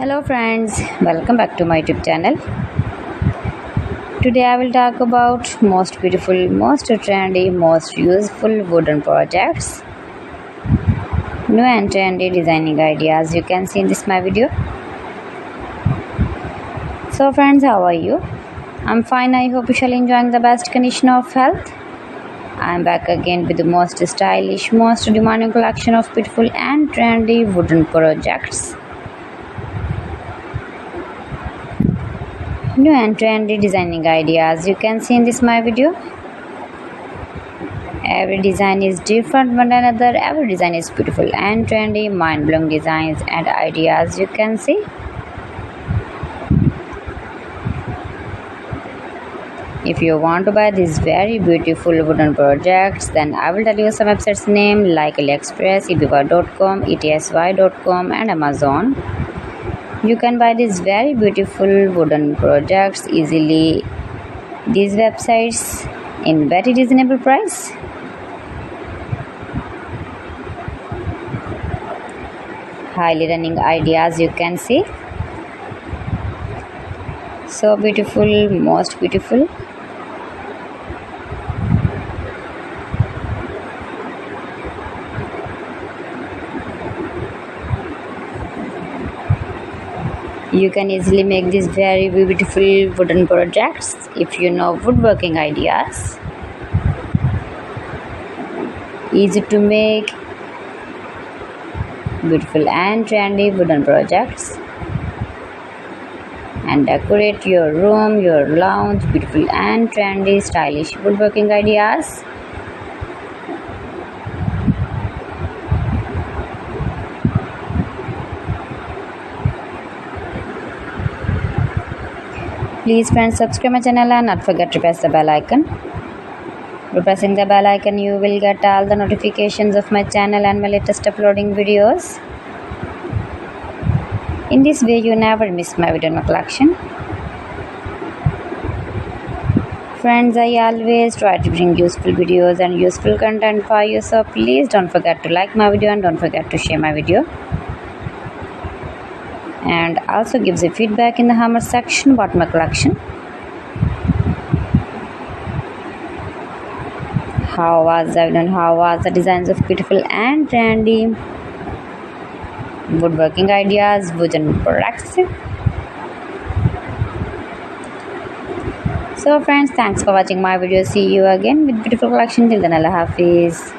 Hello friends, welcome back to my YouTube channel. Today I will talk about most beautiful, most trendy, most useful wooden projects. New and trendy designing ideas you can see in this my video. So friends, how are you? I'm fine. I hope you shall enjoying the best condition of health. I'm back again with the most stylish, most demanding collection of beautiful and trendy wooden projects. New and trendy designing ideas you can see in this my video. Every design is different one another. Every design is beautiful and trendy, mind-blowing designs and ideas you can see. If you want to buy these very beautiful wooden projects, then I will tell you some websites name like AliExpress, eBay.com, etsy.com and Amazon. You can buy these very beautiful wooden projects easily. These websites in very reasonable price. Highly running ideas you can see. So beautiful, most beautiful. You can easily make these very beautiful wooden projects if you know woodworking ideas. Easy to make beautiful and trendy wooden projects and decorate your room, your lounge, beautiful and trendy stylish woodworking ideas. Please friends, subscribe my channel and not forget to press the bell icon. By pressing the bell icon, you will get all the notifications of my channel and my latest uploading videos. In this way, you never miss my video in my collection. Friends, I always try to bring useful videos and useful content for you, so please don't forget to like my video and don't forget to share my video. And also gives a feedback in the comment section about my collection. How was I done? How was the designs of beautiful and trendy woodworking ideas, wooden products? So friends, thanks for watching my video. See you again with beautiful collection. Till then, Allah Hafiz.